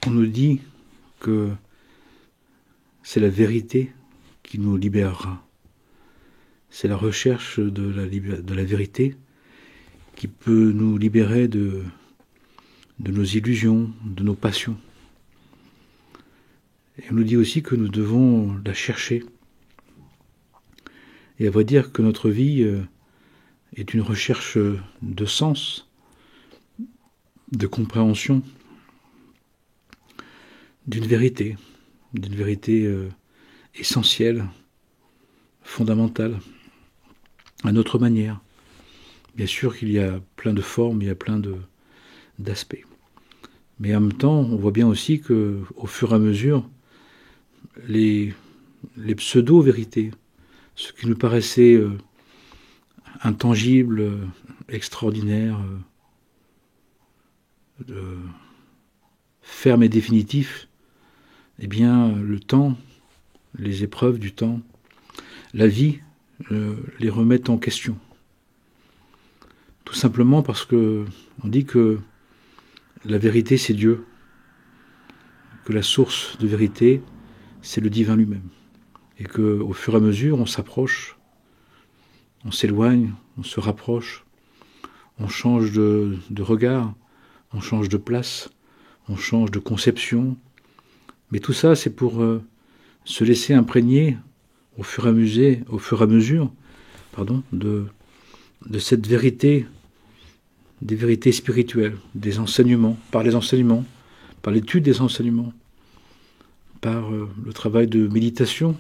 On nous dit que c'est la vérité qui nous libérera. C'est la recherche de la vérité qui peut nous libérer de nos illusions, de nos passions. Et on nous dit aussi que nous devons la chercher. Et à vrai dire que notre vie est une recherche de sens, de compréhension, d'une vérité essentielle, fondamentale, à notre manière. Bien sûr qu'il y a plein de formes, il y a plein d'aspects. Mais en même temps, on voit bien aussi qu'au fur et à mesure, les pseudo-vérités, ce qui nous paraissait intangible, extraordinaire, ferme et définitif, eh bien, le temps, les épreuves du temps, la vie, les remettent en question. Tout simplement parce que on dit que la vérité, c'est Dieu, que la source de vérité, c'est le divin lui-même. Et qu'au fur et à mesure, on s'approche, on s'éloigne, on se rapproche, on change de regard, on change de place, on change de conception. Mais tout ça, c'est pour se laisser imprégner au fur et à mesure de cette vérité, des vérités spirituelles, des enseignements, par l'étude des enseignements, par le travail de méditation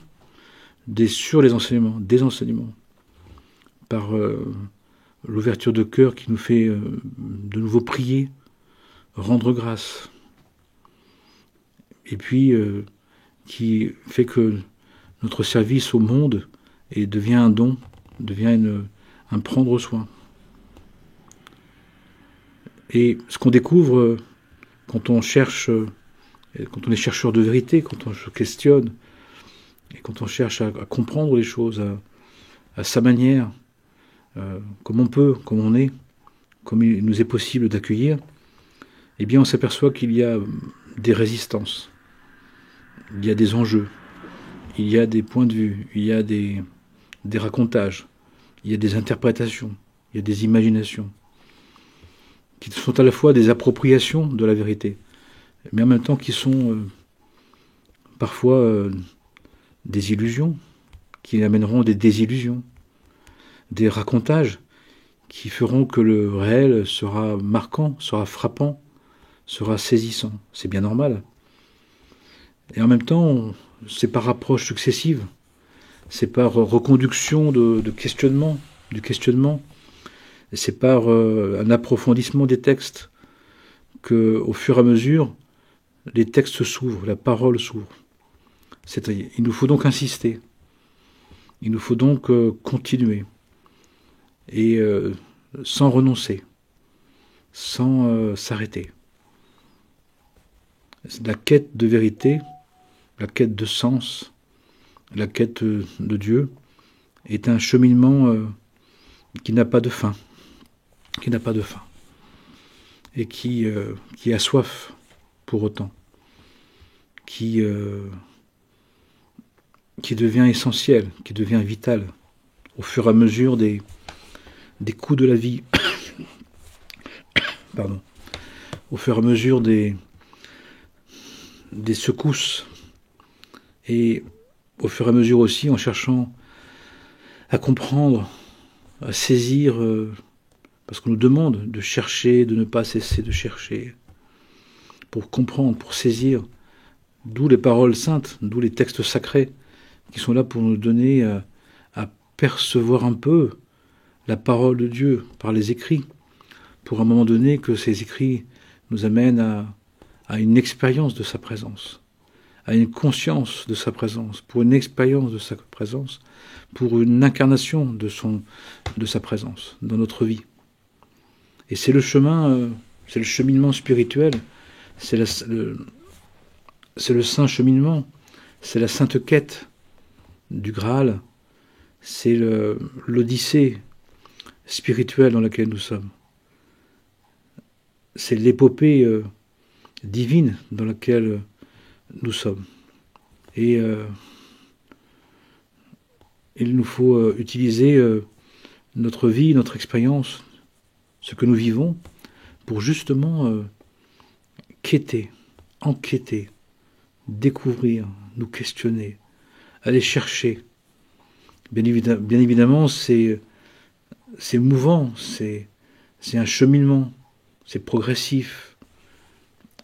sur les enseignements, des enseignements, par l'ouverture de cœur qui nous fait de nouveau prier, rendre grâce, et puis qui fait que notre service au monde devient un don, devient un prendre soin. Et ce qu'on découvre quand on cherche, quand on est chercheur de vérité, quand on se questionne, et quand on cherche à comprendre les choses à sa manière, comme on peut, comme on est, comme il nous est possible d'accueillir, eh bien on s'aperçoit qu'il y a des résistances, il y a des enjeux, il y a des points de vue, il y a des racontages, il y a des interprétations, il y a des imaginations, qui sont à la fois des appropriations de la vérité, mais en même temps qui sont parfois des illusions, qui amèneront des désillusions, des racontages qui feront que le réel sera marquant, sera frappant, sera saisissant. C'est bien normal. Et en même temps, c'est par approche successive, c'est par reconduction du questionnement, c'est par un approfondissement des textes qu'au fur et à mesure, les textes s'ouvrent, la parole s'ouvre. Il nous faut donc insister, il nous faut donc continuer, et sans renoncer, sans s'arrêter. La quête de vérité, la quête de sens, la quête de Dieu est un cheminement qui n'a pas de fin, et qui a soif pour autant, qui devient essentiel, qui devient vital au fur et à mesure des coups de la vie, au fur et à mesure des secousses, et au fur et à mesure aussi en cherchant à comprendre, à saisir, parce qu'on nous demande de chercher, de ne pas cesser de chercher, pour comprendre, pour saisir, d'où les paroles saintes, d'où les textes sacrés, qui sont là pour nous donner à percevoir un peu la parole de Dieu par les écrits, pour à un moment donné que ces écrits nous amènent à une expérience de sa présence, à une conscience de sa présence, pour une expérience de sa présence, pour une incarnation de sa présence dans notre vie. Et c'est le chemin, c'est le cheminement spirituel, c'est le saint cheminement, c'est la sainte quête du Graal, c'est l'odyssée spirituelle dans laquelle nous sommes. C'est l'épopée divine dans laquelle nous sommes. Et il nous faut utiliser notre vie, notre expérience, ce que nous vivons, pour justement quêter, enquêter, découvrir, nous questionner, aller chercher. Bien évidemment, c'est mouvant, c'est un cheminement, c'est progressif.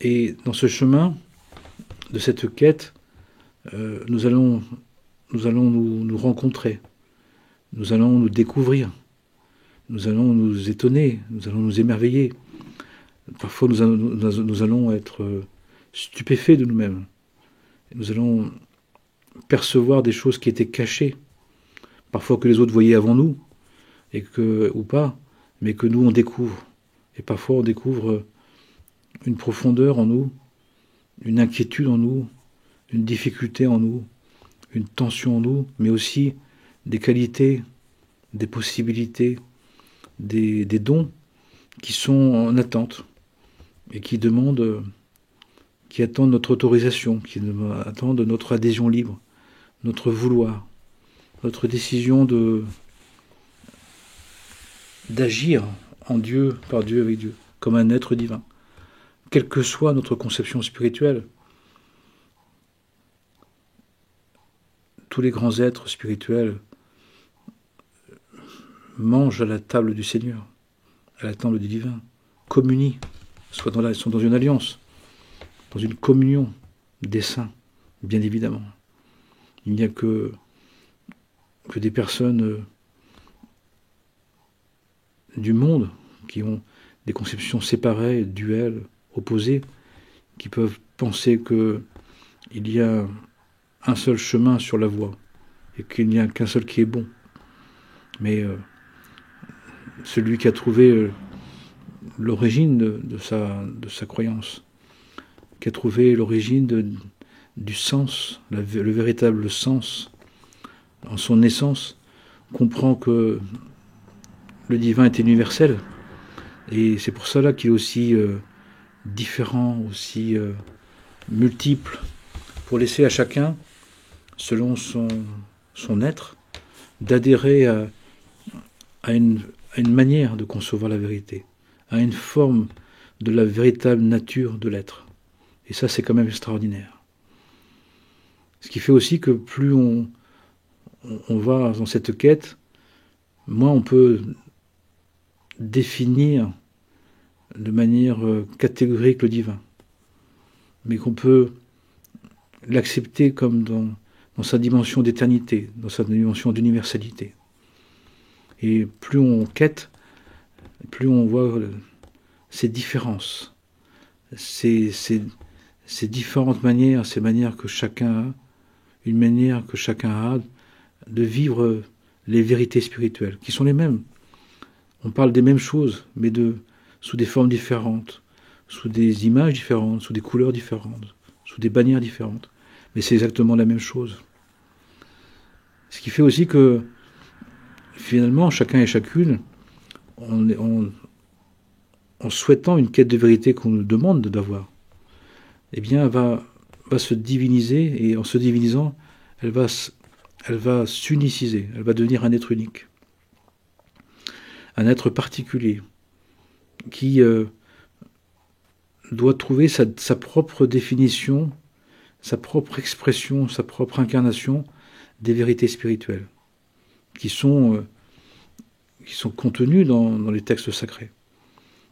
Et dans ce chemin de cette quête, nous allons nous rencontrer, nous allons nous découvrir, nous allons nous étonner, nous allons nous émerveiller. Parfois nous allons être stupéfaits de nous-mêmes. Nous allons percevoir des choses qui étaient cachées, parfois que les autres voyaient avant nous, ou pas, mais que nous on découvre. Et parfois on découvre une profondeur en nous, une inquiétude en nous, une difficulté en nous, une tension en nous, mais aussi des qualités, des possibilités, des dons qui sont en attente et qui attendent notre autorisation, qui attendent notre adhésion libre, notre vouloir, notre décision d'agir en Dieu, par Dieu, avec Dieu, comme un être divin. Quelle que soit notre conception spirituelle, tous les grands êtres spirituels mangent à la table du Seigneur, à la table du divin, communient, sont dans une alliance, dans une communion des saints, bien évidemment. Il n'y a que des personnes du monde qui ont des conceptions séparées, duelles, opposées, qui peuvent penser qu'il y a un seul chemin sur la voie et qu'il n'y a qu'un seul qui est bon. Mais celui qui a trouvé l'origine de sa croyance, qui a trouvé l'origine du sens, le véritable sens en son essence, comprend que le divin est universel. Et c'est pour cela qu'il est aussi différent, aussi multiple, pour laisser à chacun, selon son être, d'adhérer à une manière de concevoir la vérité, à une forme de la véritable nature de l'être. Et ça, c'est quand même extraordinaire. Ce qui fait aussi que plus on va dans cette quête, moins on peut définir de manière catégorique le divin, mais qu'on peut l'accepter comme dans sa dimension d'éternité, dans sa dimension d'universalité. Et plus on quête, plus on voit ces différences, ces différentes manières, ces manières que chacun a, une manière que chacun a de vivre les vérités spirituelles, qui sont les mêmes. On parle des mêmes choses, mais sous des formes différentes, sous des images différentes, sous des couleurs différentes, sous des bannières différentes. Mais c'est exactement la même chose. Ce qui fait aussi que, finalement, chacun et chacune, en souhaitant une quête de vérité qu'on nous demande d'avoir, eh bien, va se diviniser, et en se divinisant, elle va s'uniciser, elle va devenir un être unique, un être particulier, qui doit trouver sa propre définition, sa propre expression, sa propre incarnation des vérités spirituelles, qui sont contenues dans les textes sacrés,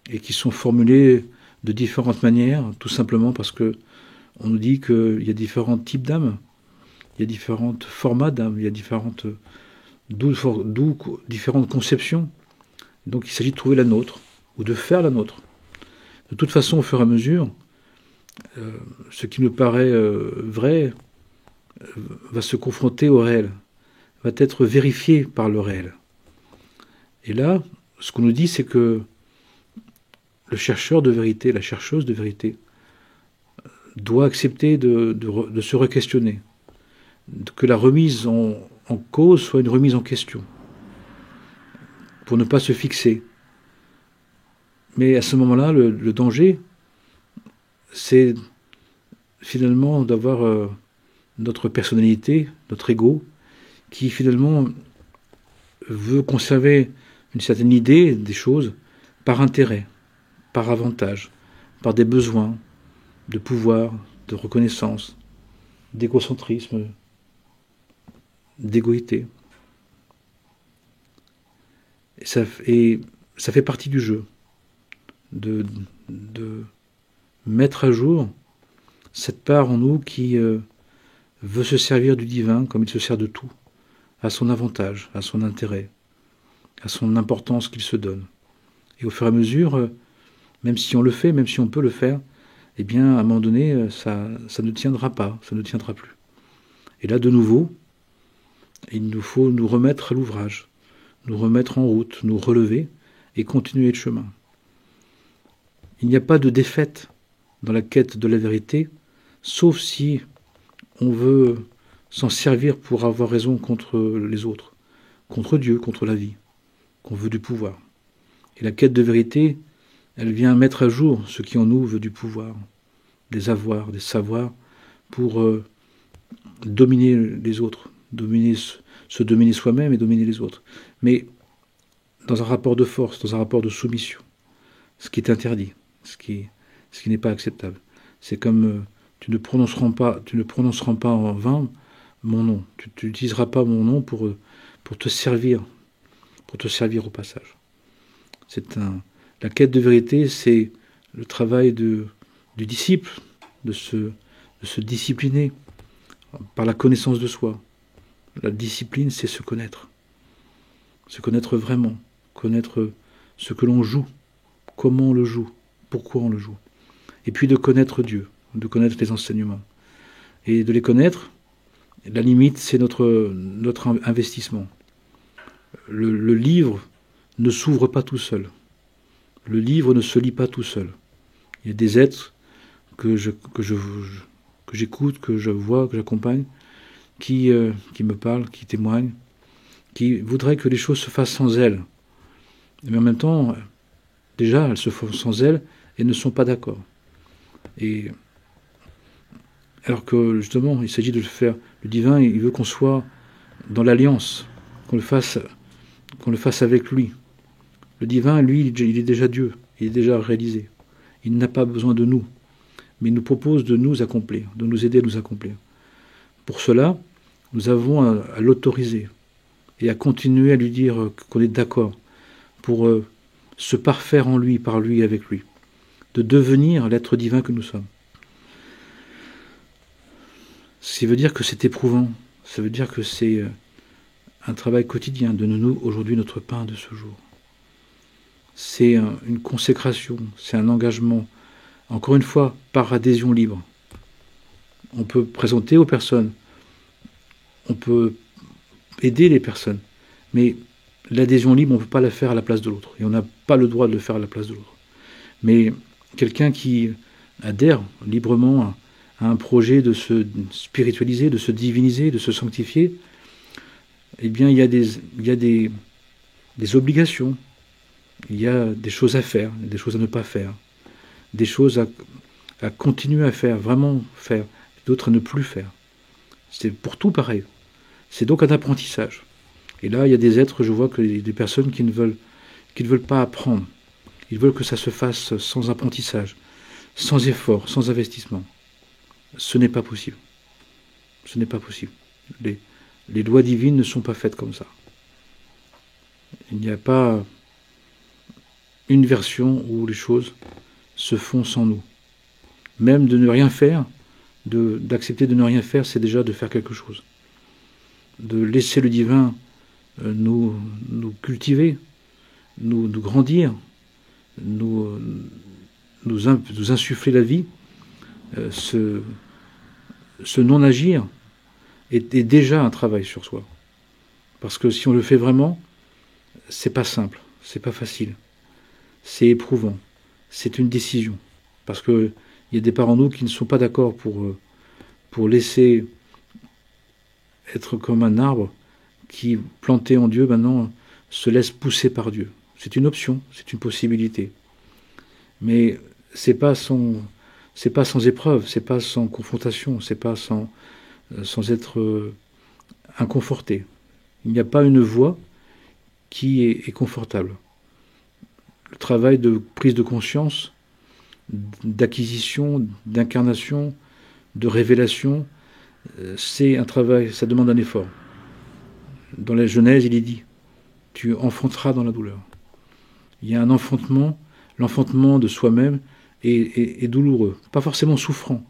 et qui sont formulées de différentes manières, tout simplement parce que on nous dit qu'il y a différents types d'âmes, il y a différents formats d'âmes, il y a différentes conceptions. Donc il s'agit de trouver la nôtre, ou de faire la nôtre. De toute façon, au fur et à mesure, ce qui nous paraît vrai va se confronter au réel, va être vérifié par le réel. Et là, ce qu'on nous dit, c'est que le chercheur de vérité, la chercheuse de vérité, doit accepter de se re-questionner, que la remise en cause soit une remise en question, pour ne pas se fixer. Mais à ce moment-là, le danger, c'est finalement d'avoir notre personnalité, notre ego, qui finalement veut conserver une certaine idée des choses par intérêt, par avantage, par des besoins de pouvoir, de reconnaissance, d'égocentrisme, d'égoïté. Et ça fait partie du jeu, de mettre à jour cette part en nous qui veut se servir du divin comme il se sert de tout, à son avantage, à son intérêt, à son importance qu'il se donne. Et au fur et à mesure, même si on le fait, même si on peut le faire, eh bien, à un moment donné, ça ne tiendra pas, ça ne tiendra plus. Et là, de nouveau, il nous faut nous remettre à l'ouvrage, nous remettre en route, nous relever et continuer le chemin. Il n'y a pas de défaite dans la quête de la vérité, sauf si on veut s'en servir pour avoir raison contre les autres, contre Dieu, contre la vie, qu'on veut du pouvoir. Et la quête de vérité, elle vient mettre à jour ce qui en nous veut du pouvoir, des avoirs, des savoirs, pour dominer les autres, se dominer soi-même et dominer les autres. Mais dans un rapport de force, dans un rapport de soumission, ce qui est interdit, ce qui n'est pas acceptable. C'est comme tu ne prononceras pas en vain mon nom. Tu n'utiliseras pas mon nom pour te servir au passage. La quête de vérité, c'est le travail du disciple, de se discipliner par la connaissance de soi. La discipline, c'est se connaître vraiment, connaître ce que l'on joue, comment on le joue, pourquoi on le joue. Et puis de connaître Dieu, de connaître les enseignements. Et de les connaître, la limite, c'est notre investissement. Le livre ne s'ouvre pas tout seul. Le livre ne se lit pas tout seul. Il y a des êtres que j'écoute, que je vois, que j'accompagne, qui me parlent, qui témoignent, qui voudraient que les choses se fassent sans elles. Mais en même temps, déjà, elles se font sans elles et ne sont pas d'accord. Et alors que justement, il s'agit de le faire. Le divin, il veut qu'on soit dans l'alliance, qu'on le fasse avec lui. Le divin, lui, il est déjà Dieu, il est déjà réalisé. Il n'a pas besoin de nous, mais il nous propose de nous accomplir, de nous aider à nous accomplir. Pour cela, nous avons à l'autoriser et à continuer à lui dire qu'on est d'accord pour se parfaire en lui, par lui et avec lui, de devenir l'être divin que nous sommes. Ça veut dire que c'est éprouvant, ça veut dire que c'est un travail quotidien. Donne-nous aujourd'hui notre pain de ce jour. C'est une consécration, c'est un engagement, encore une fois, par adhésion libre. On peut présenter aux personnes, on peut aider les personnes, mais l'adhésion libre, on ne peut pas la faire à la place de l'autre, et on n'a pas le droit de le faire à la place de l'autre. Mais quelqu'un qui adhère librement à un projet de se spiritualiser, de se diviniser, de se sanctifier, eh bien il y a des obligations, il y a des choses à faire, des choses à ne pas faire, des choses à continuer à faire, vraiment faire, d'autres à ne plus faire. C'est pour tout pareil. C'est donc un apprentissage. Et là, il y a des êtres, je vois que des personnes qui ne veulent pas apprendre. Ils veulent que ça se fasse sans apprentissage, sans effort, sans investissement. Ce n'est pas possible. Ce n'est pas possible. Les lois divines ne sont pas faites comme ça. Il n'y a pas une version où les choses se font sans nous. Même de ne rien faire, d'accepter de ne rien faire, c'est déjà de faire quelque chose. De laisser le divin nous cultiver, nous grandir, nous insuffler la vie, ce non-agir est déjà un travail sur soi. Parce que si on le fait vraiment, c'est pas simple, c'est pas facile, c'est éprouvant, c'est une décision. Parce qu'il y a des parts en nous qui ne sont pas d'accord pour laisser être comme un arbre qui, planté en Dieu, maintenant, se laisse pousser par Dieu. C'est une option, c'est une possibilité. Mais c'est pas son c'est pas sans épreuve, c'est pas sans confrontation, c'est pas sans être inconforté. Il n'y a pas une voie qui est confortable. Le travail de prise de conscience, d'acquisition, d'incarnation, de révélation, c'est un travail, ça demande un effort. Dans la Genèse, il est dit, tu enfanteras dans la douleur. Il y a un enfantement, l'enfantement de soi-même est douloureux, pas forcément souffrant.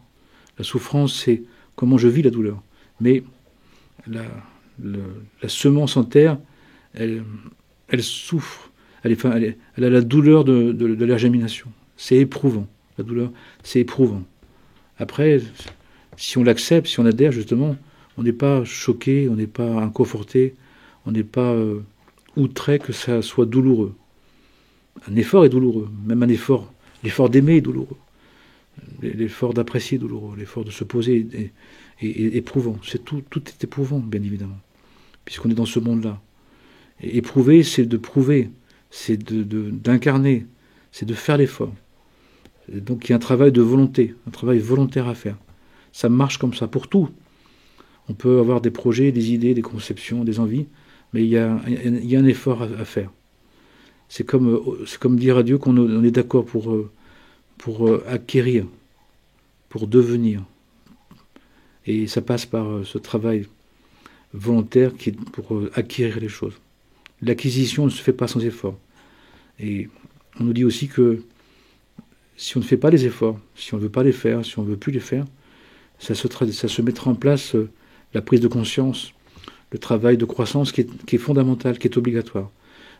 La souffrance, c'est comment je vis la douleur. Mais la semence en terre, elle souffre, elle a la douleur de la germination. C'est éprouvant. La douleur, c'est éprouvant. Après, si on l'accepte, si on adhère, justement, on n'est pas choqué, on n'est pas inconforté, on n'est pas outré que ça soit douloureux. Un effort est douloureux, même un effort, l'effort d'aimer est douloureux, l'effort d'apprécier est douloureux, l'effort de se poser est éprouvant. Tout est éprouvant, bien évidemment, puisqu'on est dans ce monde-là. Et éprouver, c'est de prouver, c'est d'incarner, c'est de faire l'effort. Donc il y a un travail de volonté, un travail volontaire à faire. Ça marche comme ça pour tout. On peut avoir des projets, des idées, des conceptions, des envies, mais il y a un effort à faire. C'est comme dire à Dieu qu'on est d'accord pour acquérir, pour devenir. Et ça passe par ce travail volontaire qui est pour acquérir les choses. L'acquisition ne se fait pas sans effort. Et on nous dit aussi que si on ne fait pas les efforts, si on ne veut pas les faire, si on ne veut plus les faire, ça se mettra en place la prise de conscience, le travail de croissance qui est fondamental, qui est obligatoire.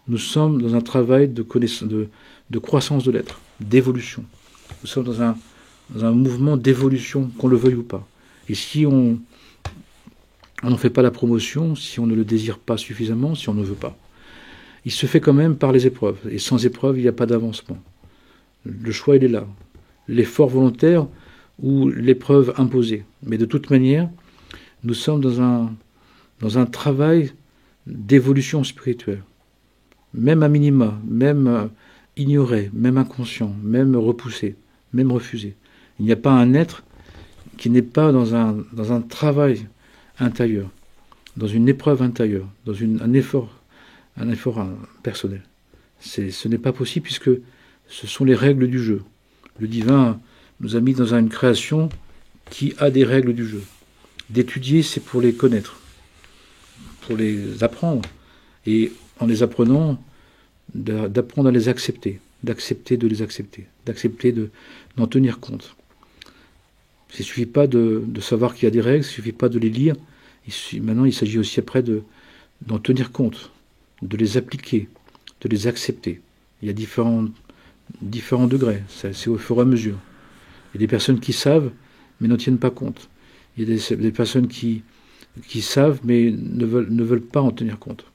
Nous sommes dans un travail de croissance de l'être, d'évolution. Nous sommes dans un mouvement d'évolution, qu'on le veuille ou pas. Et si on n'en fait pas la promotion, si on ne le désire pas suffisamment, si on ne veut pas, il se fait quand même par les épreuves. Et sans épreuve, il n'y a pas d'avancement. Le choix, il est là. L'effort volontaire ou l'épreuve imposée. Mais de toute manière, nous sommes dans un travail d'évolution spirituelle. Même à minima, même ignoré, même inconscient, même repoussé, même refusé. Il n'y a pas un être qui n'est pas dans un travail intérieur, dans une épreuve intérieure, dans un effort personnel. Ce n'est pas possible puisque ce sont les règles du jeu. Le divin nous a mis dans une création qui a des règles du jeu. D'étudier, c'est pour les connaître, pour les apprendre. Et en les apprenant, d'apprendre à les accepter, d'accepter de les accepter, d'accepter d'en tenir compte. Il ne suffit pas de savoir qu'il y a des règles, il ne suffit pas de les lire. Maintenant, il s'agit aussi après d'en tenir compte, de les appliquer, de les accepter. Il y a différents degrés, c'est au fur et à mesure. Il y a des personnes qui savent, mais n'en tiennent pas compte. Il y a des personnes qui savent, mais ne veulent pas en tenir compte.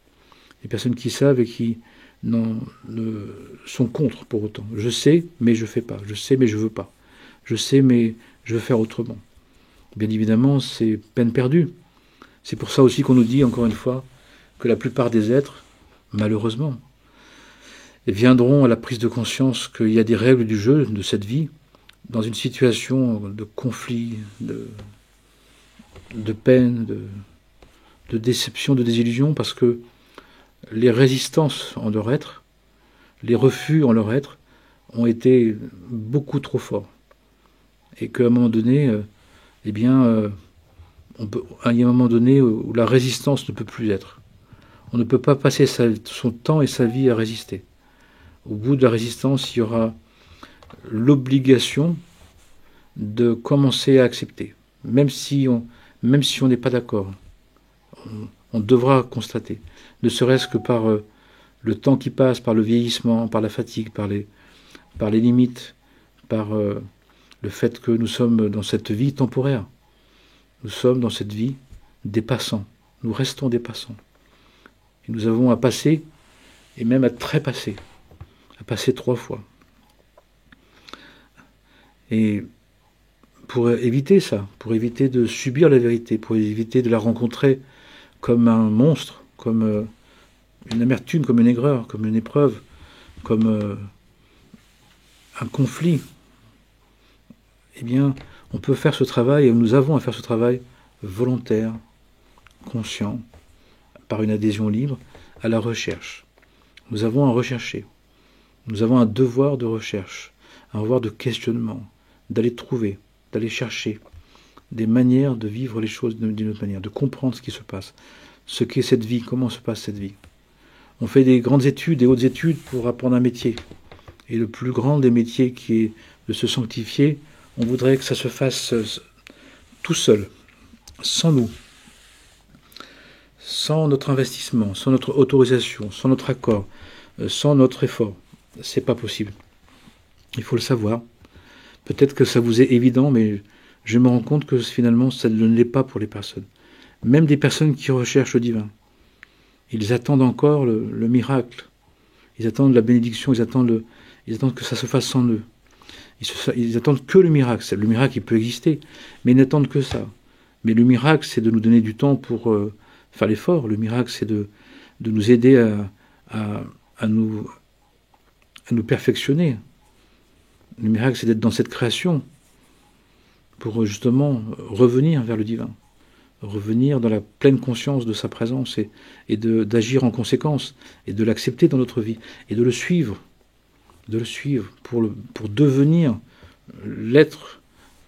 Des personnes qui savent et qui sont contre pour autant. Je sais, mais je ne fais pas. Je sais, mais je ne veux pas. Je sais, mais je veux faire autrement. Bien évidemment, c'est peine perdue. C'est pour ça aussi qu'on nous dit, encore une fois, que la plupart des êtres, malheureusement, viendront à la prise de conscience qu'il y a des règles du jeu de cette vie, dans une situation de conflit, de peine, de déception, de désillusion, parce que les résistances en leur être, les refus en leur être, ont été beaucoup trop forts. Et qu'à un moment donné, il y a un moment donné où la résistance ne peut plus être. On ne peut pas passer son temps et sa vie à résister. Au bout de la résistance, il y aura l'obligation de commencer à accepter. Même si on n'est pas d'accord, on devra constater. Ne serait-ce que par le temps qui passe, par le vieillissement, par la fatigue, par les limites, par le fait que nous sommes dans cette vie temporaire. Nous sommes dans cette vie des passants. Nous restons des passants. Et nous avons à passer, et même à trépasser, à passer 3 fois. Et pour éviter ça, pour éviter de subir la vérité, pour éviter de la rencontrer comme un monstre, comme une amertume, comme une aigreur, comme une épreuve, comme un conflit, eh bien, on peut faire ce travail, et nous avons à faire ce travail volontaire, conscient, par une adhésion libre, à la recherche. Nous avons à rechercher. Nous avons un devoir de recherche, un devoir de questionnement, d'aller trouver, d'aller chercher des manières de vivre les choses d'une autre manière, de comprendre ce qui se passe, ce qu'est cette vie, comment se passe cette vie. On fait des grandes études, des hautes études pour apprendre un métier. Et le plus grand des métiers qui est de se sanctifier, on voudrait que ça se fasse tout seul, sans nous, sans notre investissement, sans notre autorisation, sans notre accord, sans notre effort. C'est pas possible. Il faut le savoir. Peut-être que ça vous est évident, mais je me rends compte que finalement, ça ne l'est pas pour les personnes. Même des personnes qui recherchent le divin. Ils attendent encore le miracle. Ils attendent la bénédiction, ils attendent que ça se fasse sans eux. Ils attendent que le miracle. Le miracle, il peut exister, mais ils n'attendent que ça. Mais le miracle, c'est de nous donner du temps pour faire l'effort. Le miracle, c'est de nous aider à nous perfectionner. Le miracle, c'est d'être dans cette création pour justement revenir vers le divin, revenir dans la pleine conscience de sa présence et d'agir en conséquence et de l'accepter dans notre vie et de le suivre pour devenir l'être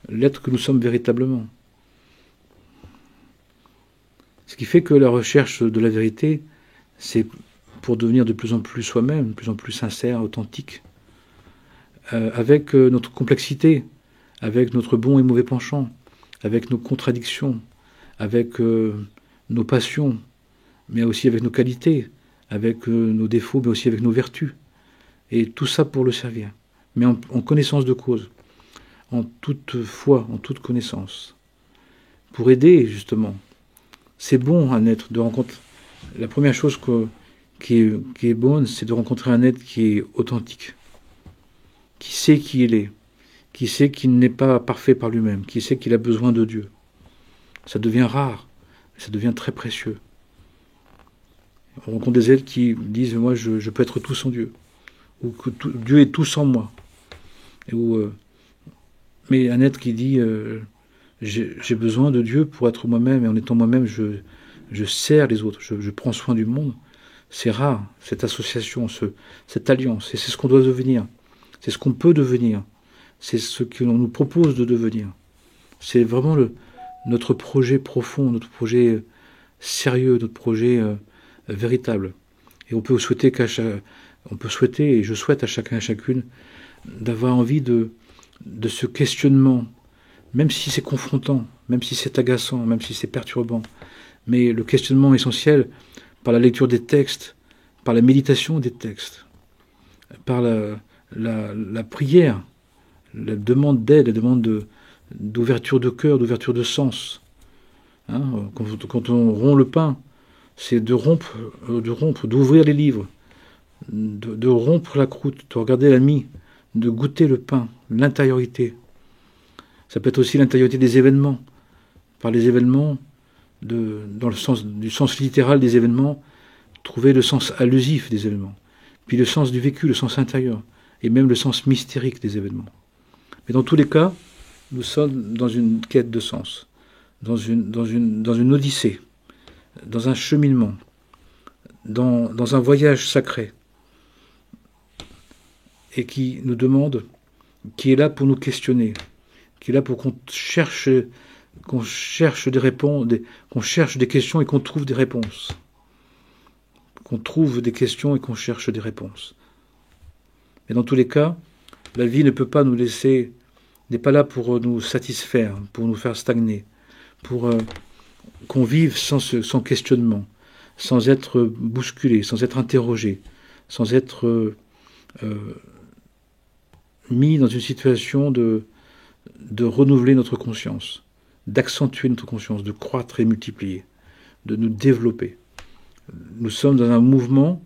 que nous sommes véritablement. Ce qui fait que la recherche de la vérité, c'est pour devenir de plus en plus soi-même, de plus en plus sincère, authentique, avec notre complexité, avec notre bon et mauvais penchant, avec nos contradictions, avec nos passions, mais aussi avec nos qualités, avec nos défauts, mais aussi avec nos vertus. Et tout ça pour le servir, mais en connaissance de cause, en toute foi, en toute connaissance, pour aider justement. C'est bon un être de rencontrer. La première chose qui est bonne, c'est de rencontrer un être qui est authentique, qui sait qui il est, qui sait qu'il n'est pas parfait par lui-même, qui sait qu'il a besoin de Dieu. Ça devient rare, ça devient très précieux. On rencontre des êtres qui disent « moi je peux être tout sans Dieu », ou que Dieu est tout sans moi. Mais un être qui dit j'ai besoin de Dieu pour être moi-même, et en étant moi-même, je sers les autres, je prends soin du monde. C'est rare, cette association, cette alliance, et c'est ce qu'on doit devenir. C'est ce qu'on peut devenir. C'est ce que l'on nous propose de devenir. C'est vraiment notre projet profond, notre projet sérieux, notre projet véritable. Et on peut souhaiter et je souhaite à chacun et à chacune, d'avoir envie de ce questionnement, même si c'est confrontant, même si c'est agaçant, même si c'est perturbant, mais le questionnement essentiel par la lecture des textes, par la méditation des textes, par la prière, la demande d'aide, la demande d'ouverture de cœur, d'ouverture de sens. Hein, quand on rompt le pain, c'est d'ouvrir les livres, de rompre la croûte, de regarder la mie, de goûter le pain, l'intériorité. Ça peut être aussi l'intériorité des événements, par les événements, dans le sens du sens littéral des événements, trouver le sens allusif des événements, puis le sens du vécu, le sens intérieur, et même le sens mystérique des événements. Mais dans tous les cas, nous sommes dans une quête de sens, dans une odyssée, dans un cheminement, dans un voyage sacré, et qui nous demande, qui est là pour nous questionner, qui est là pour qu'on cherche des réponses, qu'on cherche des questions et qu'on trouve des réponses. Qu'on trouve des questions et qu'on cherche des réponses. Mais dans tous les cas, la vie ne peut pas nous laisser, n'est pas là pour nous satisfaire, pour nous faire stagner, pour qu'on vive sans questionnement, sans être bousculé, sans être interrogé, sans être mis dans une situation de renouveler notre conscience, d'accentuer notre conscience, de croître et multiplier, de nous développer. Nous sommes dans un mouvement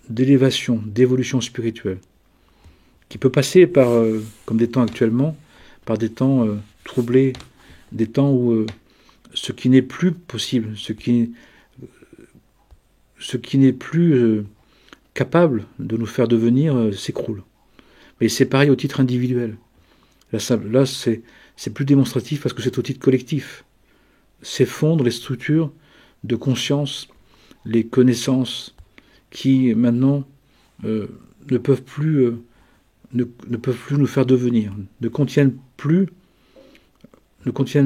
d'élévation, d'évolution spirituelle, qui peut passer par, comme des temps actuellement, par des temps troublés, des temps où ce qui n'est plus possible, ce qui n'est plus capable de nous faire devenir s'écroule. Et c'est pareil au titre individuel. Là c'est plus démonstratif parce que c'est au titre collectif. S'effondrent les structures de conscience, les connaissances qui maintenant ne peuvent plus nous faire devenir, ne contiennent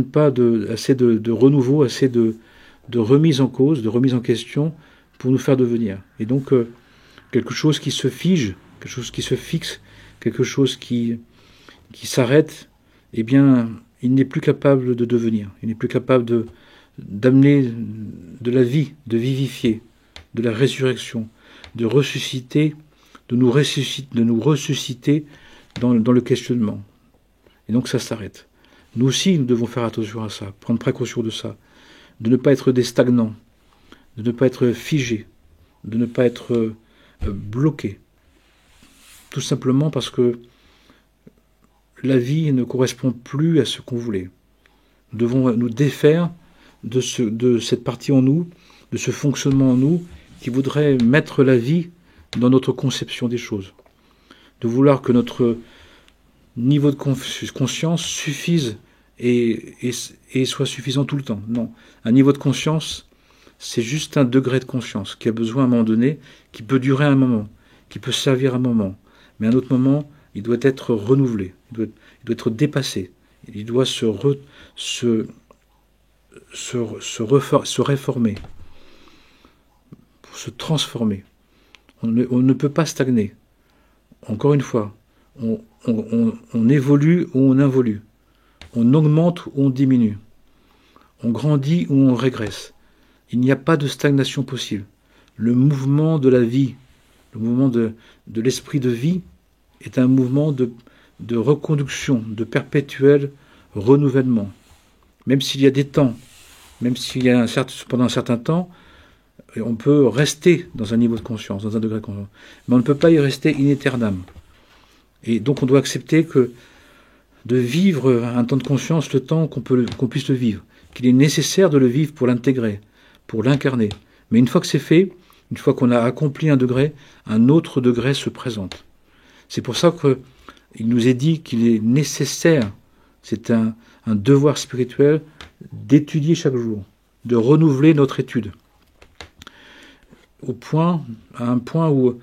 pas assez de renouveau, assez de remise en cause, de remise en question pour nous faire devenir. Et donc quelque chose qui se fige, quelque chose qui se fixe, quelque chose qui s'arrête, eh bien, il n'est plus capable de devenir. Il n'est plus capable d'amener de la vie, de vivifier, de la résurrection, de ressusciter, de nous ressusciter dans le questionnement. Et donc ça s'arrête. Nous aussi, nous devons faire attention à ça, prendre précaution de ça, de ne pas être des stagnants, de ne pas être figés, de ne pas être bloqués. Tout simplement parce que la vie ne correspond plus à ce qu'on voulait. Nous devons nous défaire de cette partie en nous, de ce fonctionnement en nous qui voudrait mettre la vie dans notre conception des choses. De vouloir que notre niveau de conscience suffise et soit suffisant tout le temps. Non, un niveau de conscience, c'est juste un degré de conscience qui a besoin à un moment donné, qui peut durer un moment, qui peut servir un moment. Mais à un autre moment, il doit être renouvelé, il doit être dépassé, il doit se réformer, pour se transformer. On ne peut pas stagner. Encore une fois, on évolue ou on involue. On augmente ou on diminue. On grandit ou on régresse. Il n'y a pas de stagnation possible. Le mouvement de la vie, le mouvement de l'esprit de vie est un mouvement de reconduction, de perpétuel renouvellement. Même s'il y a des temps, même s'il y a pendant un certain temps, on peut rester dans un niveau de conscience, dans un degré de conscience. Mais on ne peut pas y rester in aeternam. Et donc on doit accepter de vivre un temps de conscience le temps qu'on puisse le vivre, qu'il est nécessaire de le vivre pour l'intégrer, pour l'incarner. Mais une fois que c'est fait, une fois qu'on a accompli un degré, un autre degré se présente. C'est pour ça qu'il nous est dit qu'il est nécessaire, c'est un devoir spirituel, d'étudier chaque jour, de renouveler notre étude. À un point où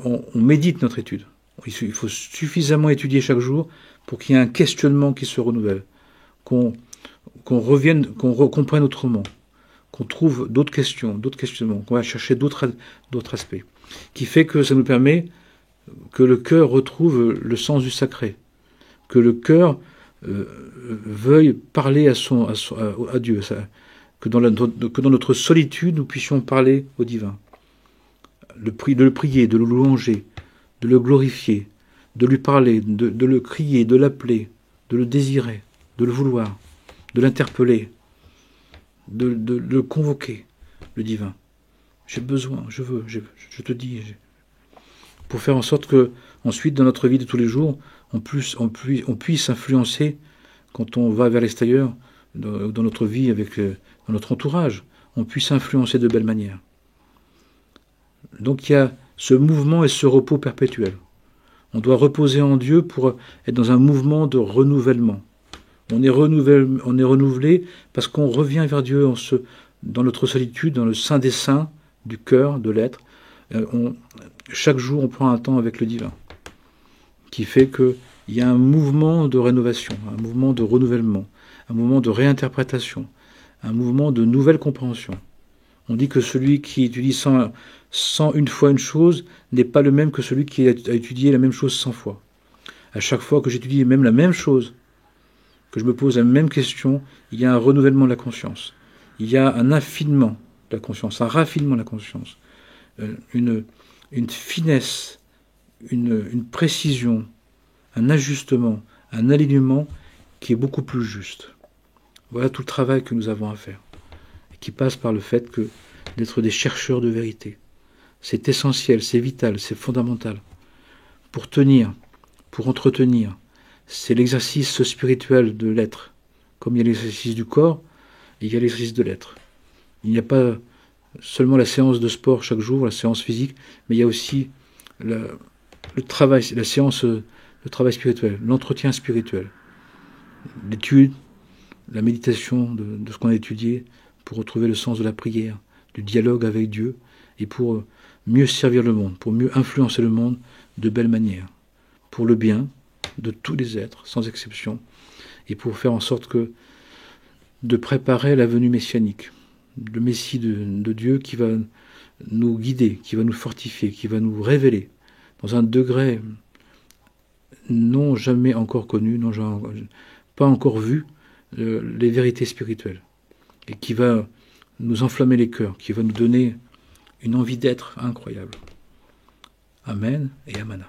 on médite notre étude. Il faut suffisamment étudier chaque jour pour qu'il y ait un questionnement qui se renouvelle, qu'on comprenne autrement, qu'on trouve d'autres questions, d'autres questionnements, qu'on va chercher d'autres aspects, qui fait que ça nous permet que le cœur retrouve le sens du sacré, que le cœur veuille parler à Dieu, que dans notre solitude nous puissions parler au divin, de le prier, de le louanger, de le glorifier, de lui parler, de le crier, de l'appeler, de le désirer, de le vouloir, de l'interpeller, de le convoquer, le divin. J'ai besoin, je veux, je te dis, pour faire en sorte que, ensuite, dans notre vie de tous les jours, on puisse influencer, quand on va vers l'extérieur, dans notre vie, dans notre entourage, on puisse influencer de belle manière. Donc il y a ce mouvement et ce repos perpétuel. On doit reposer en Dieu pour être dans un mouvement de renouvellement. On est renouvelé parce qu'on revient vers Dieu dans notre solitude, dans le sein des saints, du cœur, de l'être. Chaque jour, on prend un temps avec le divin, qui fait qu'il y a un mouvement de rénovation, un mouvement de renouvellement, un mouvement de réinterprétation, un mouvement de nouvelle compréhension. On dit que celui qui étudie 100 une fois une chose n'est pas le même que celui qui a étudié la même chose 100 fois. À chaque fois que j'étudie même la même chose, que je me pose la même question, il y a un renouvellement de la conscience. Il y a un affinement de la conscience, un raffinement de la conscience, une finesse, une précision, un ajustement, un alignement qui est beaucoup plus juste. Voilà tout le travail que nous avons à faire, et qui passe par le fait d'être des chercheurs de vérité. C'est essentiel, c'est vital, c'est fondamental. Pour tenir, pour entretenir, c'est l'exercice spirituel de l'être. Comme il y a l'exercice du corps, il y a l'exercice de l'être. Il n'y a pas seulement la séance de sport chaque jour, la séance physique, mais il y a aussi le travail, la séance de le travail spirituel, l'entretien spirituel, l'étude, la méditation de ce qu'on a étudié pour retrouver le sens de la prière, du dialogue avec Dieu et pour mieux servir le monde, pour mieux influencer le monde de belle manière, pour le bien de tous les êtres, sans exception, et pour faire en sorte de préparer la venue messianique, le Messie de Dieu qui va nous guider, qui va nous fortifier, qui va nous révéler dans un degré non jamais encore connu, pas encore vu, les vérités spirituelles, et qui va nous enflammer les cœurs, qui va nous donner une envie d'être incroyable. Amen et Amana.